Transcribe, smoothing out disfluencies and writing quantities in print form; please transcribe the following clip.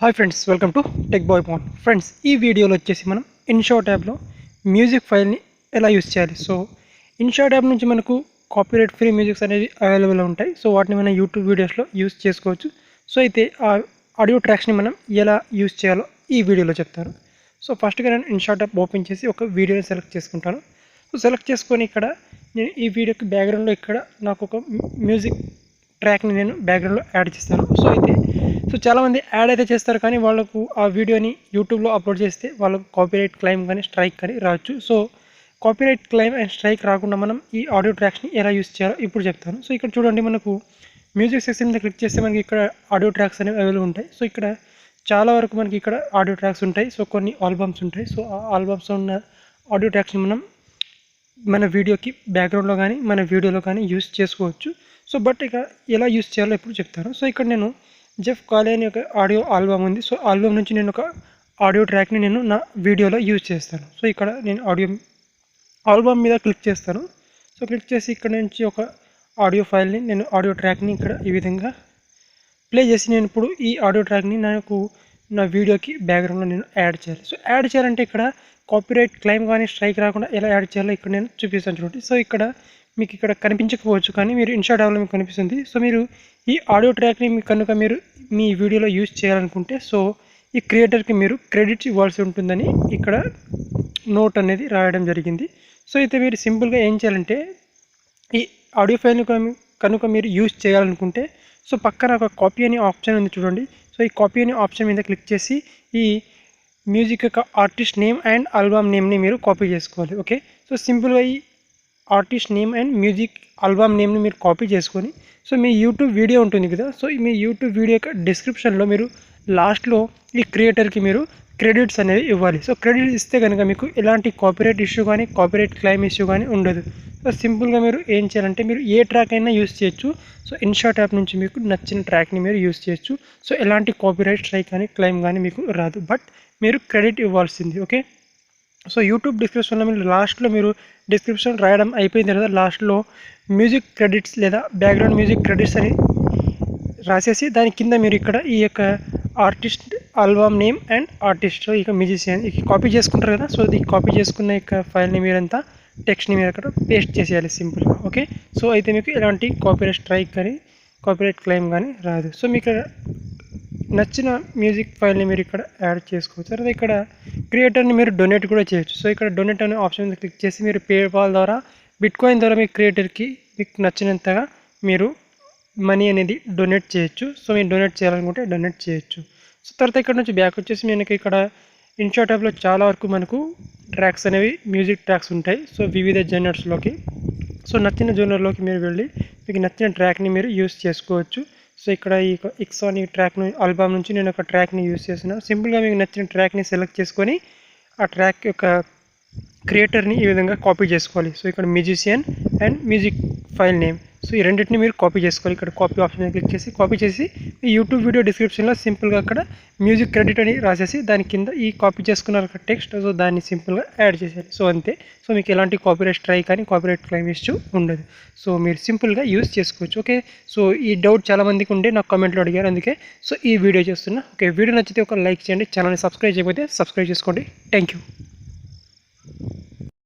Hi friends, welcome to tech bye pan. Friends, ఈ వీడియోలో వచ్చేసి మనం ఇన్షాట్ యాప్లో మ్యూజిక్ ఫైల్ని ఎలా యూస్ చేయాలి. సో ఇన్షాట్ యాప్ నుంచి మనకు కాపీరైట్ ఫ్రీ మ్యూజిక్స్ అనేవి అవైలబుల్ ఉంటాయి. సో వాటిని మనం యూట్యూబ్ వీడియోస్లో యూస్ చేసుకోవచ్చు. సో అయితే ఆ ఆడియో ట్రాక్స్ని మనం ఎలా యూస్ చేయాలో ఈ వీడియోలో చెప్తాను. సో ఫస్ట్గా నేను ఇన్షాట్ యాప్ ఓపెన్ చేసి ఒక వీడియోని సెలెక్ట్ చేసుకుంటాను. సో సెలెక్ట్ చేసుకొని ఇక్కడ నేను ఈ వీడియోకి బ్యాక్గ్రౌండ్లో ఇక్కడ నాకు ఒక మ్యూజిక్ ట్రాక్ని నేను బ్యాక్గ్రౌండ్లో యాడ్ చేస్తాను. సో చాలామంది యాడ్ అయితే చేస్తారు, కానీ వాళ్ళకు ఆ వీడియోని యూట్యూబ్లో అప్లోడ్ చేస్తే వాళ్ళకు కాపీరైట్ క్లెయిమ్ కానీ స్ట్రైక్ కానీ రావచ్చు. So copyright claim and strike రాకుండా మనం ఈ ఆడియో ట్రాక్స్ని ఎలా యూస్ చేయాలో ఇప్పుడు చెప్తాను. సో ఇక్కడ చూడండి, మనకు మ్యూజిక్ సెక్షన్ మీద క్లిక్ చేస్తే మనకి ఇక్కడ ఆడియో ట్రాక్స్ అనేవి అవైలబుల్ ఉంటాయి. సో ఇక్కడ చాలా వరకు మనకి ఇక్కడ ఆడియో ట్రాక్స్ ఉంటాయి. సో కొన్ని ఆల్బమ్స్ ఉంటాయి. సో ఆ ఆల్బమ్స్లో ఉన్న ఆడియో ట్రాక్స్ని మనం మన వీడియోకి బ్యాక్గ్రౌండ్లో కానీ మన వీడియోలో కానీ యూస్ చేసుకోవచ్చు. సో బట్ ఇక ఎలా యూస్ చేయాలో ఇప్పుడు చెప్తాను. సో ఇక్కడ నేను జెఫ్ కాలే అనే ఒక ఆడియో ఆల్బమ్ ఉంది. సో ఆల్బమ్ నుంచి నేను ఒక ఆడియో ట్రాక్ని నేను నా వీడియోలో యూజ్ చేస్తాను. సో ఇక్కడ నేను ఆల్బమ్ మీద క్లిక్ చేస్తాను. సో క్లిక్ చేసి ఇక్కడ నుంచి ఒక ఆడియో ఫైల్ని నేను ఆడియో ట్రాక్ని ఇక్కడ ఈ విధంగా ప్లే చేసి నేను ఇప్పుడు ఈ ఆడియో ట్రాక్ని నాకు నా వీడియోకి బ్యాక్గ్రౌండ్లో నేను యాడ్ చేయాలి. సో యాడ్ చేయాలంటే ఇక్కడ కాపీరైట్ క్లెయిమ్ కానీ స్ట్రైక్ రాకుండా ఎలా యాడ్ చేయాలో ఇక్కడ నేను చూపిస్తాను చూడండి. సో ఇక్కడ మీకు ఇక్కడ కనిపించకపోవచ్చు, కానీ మీరు ఇన్షాట్ యాప్లో మీకు కనిపిస్తుంది. సో మీరు ఈ ఆడియో ట్రాక్ని మీరు మీ వీడియోలో యూజ్ చేయాలనుకుంటే సో ఈ క్రియేటర్కి మీరు క్రెడిట్స్ ఇవ్వాల్సి ఉంటుందని ఇక్కడ నోట్ అనేది రాయడం జరిగింది. సో అయితే మీరు సింపుల్గా ఏం చేయాలంటే ఈ ఆడియో ఫైల్ని కనుక మీరు యూజ్ చేయాలనుకుంటే సో పక్కన ఒక కాపీ అనే ఆప్షన్ ఉంది చూడండి. సో ఈ కాపీ అనే ఆప్షన్ మీద క్లిక్ చేసి ఈ మ్యూజిక్ యొక్క ఆర్టిస్ట్ నేమ్ అండ్ ఆల్బమ్ నేమ్ని మీరు కాపీ చేసుకోవాలి. ఓకే, సో సింపుల్గా ఈ artist name and music album నేమ్ని మీరు కాపీ చేసుకొని సో మీ యూట్యూబ్ వీడియో ఉంటుంది కదా, సో మీ యూట్యూబ్ వీడియో యొక్క డిస్క్రిప్షన్లో మీరు లాస్ట్లో ఈ క్రియేటర్కి మీరు క్రెడిట్స్ అనేవి ఇవ్వాలి. సో క్రెడిట్స్ ఇస్తే కనుక మీకు ఎలాంటి కాపీరైట్ ఇష్యూ కానీ కాపీరైట్ క్లెయిమ్ ఇష్యూ కానీ ఉండదు. సో సింపుల్గా మీరు ఏం చేయాలంటే మీరు ఏ ట్రాక్ అయినా యూస్ చేయొచ్చు. సో ఇన్షాట్ యాప్ నుంచి మీకు నచ్చిన ట్రాక్ని మీరు యూస్ చేయొచ్చు. సో ఎలాంటి కాపీరైట్ స్ట్రైక్ కానీ క్లెయిమ్ కానీ మీకు రాదు, బట్ మీరు క్రెడిట్ ఇవ్వాల్సింది. ఓకే, సో యూట్యూబ్ డిస్క్రిప్షన్లో మీరు లాస్ట్లో మీరు డిస్క్రిప్షన్ రాయడం అయిపోయిన తర్వాత లాస్ట్లో మ్యూజిక్ క్రెడిట్స్ లేదా బ్యాక్గ్రౌండ్ మ్యూజిక్ క్రెడిట్స్ అని రాసేసి దాని కింద మీరు ఇక్కడ ఈ యొక్క artist album name and artist ఇక మ్యూజిషియన్ ఇక కాపీ చేసుకుంటారు కదా. సో ఇది కాపీ చేసుకున్న యొక్క ఫైల్ని మీరంతా టెక్స్ట్ని మీరు అక్కడ పేస్ట్ చేసేయాలి సింపుల్గా. ఓకే, సో అయితే మీకు ఎలాంటి కాపీరైట్ స్ట్రైక్ కానీ కాపీరైట్ క్లెయిమ్ కానీ రాదు. సో మీకు నచ్చిన మ్యూజిక్ ఫైల్ని మీరు ఇక్కడ యాడ్ చేసుకోవచ్చు. తర్వాత ఇక్కడ క్రియేటర్ని మీరు డొనేట్ కూడా చేయొచ్చు. సో ఇక్కడ డొనేట్ అనే ఆప్షన్ మీద క్లిక్ చేసి మీరు పేపాల్ ద్వారా బిట్కాయిన్ ద్వారా మీ క్రియేటర్కి మీకు నచ్చినంతగా మీరు మనీ అనేది డొనేట్ చేయొచ్చు. సో మీరు డొనేట్ చేయాలనుకుంటే డొనేట్ చేయొచ్చు. సో తర్వాత ఇక్కడ నుంచి బ్యాక్ వచ్చేసి మనకి ఇక్కడ ఇన్షాట్ యాప్లో చాలా వరకు మనకు ట్రాక్స్ అనేవి మ్యూజిక్ ట్రాక్స్ ఉంటాయి. సో వివిధ జనర్స్లోకి సో నచ్చిన జోనర్లోకి మీరు వెళ్ళి మీకు నచ్చిన ట్రాక్ని మీరు యూస్ చేసుకోవచ్చు. సో ఇక్కడ ఈ ఇక్సాన్ ఈ ట్రాక్ను ఆల్బమ్ నుంచి నేను ఒక ట్రాక్ని యూస్ చేస్తున్నాను. సింపుల్గా మీకు నచ్చిన ట్రాక్ని సెలెక్ట్ చేసుకొని ఆ ట్రాక్ యొక్క క్రియేటర్ని ఈ విధంగా కాపీ చేసుకోవాలి. సో ఇక్కడ musician and music file name, so ఈ రెండింటిని మీరు కాపీ చేసుకోవాలి. ఇక్కడ కాపీ ఆప్షన్ క్లిక్ చేసి కాపీ చేసి ఈ యూట్యూబ్ వీడియో డిస్క్రిప్షన్లో సింపుల్గా అక్కడ మ్యూజిక్ క్రెడిట్ అని రాసేసి దాని కింద ఈ కాపీ చేసుకున్న టెక్స్ట్ సో దాన్ని సింపుల్గా యాడ్ చేసేయాలి. సో అంతే. సో మీకు ఎలాంటి కాపీరైట్ స్ట్రైక్ కానీ కాపీరైట్ క్లెయిమ్ ఇష్యూ ఉండదు. సో మీరు సింపుల్గా యూస్ చేసుకోవచ్చు. ఓకే, సో ఈ డౌట్ చాలామందికి ఉండే నాకు కామెంట్లో అడిగారు, అందుకే సో ఈ వీడియో చేస్తున్నా. ఓకే, వీడియో నచ్చితే ఒక లైక్ చేయండి, ఛానల్ని సబ్స్క్రైబ్ చేయకపోతే సబ్స్క్రైబ్ చేసుకోండి. Thank you.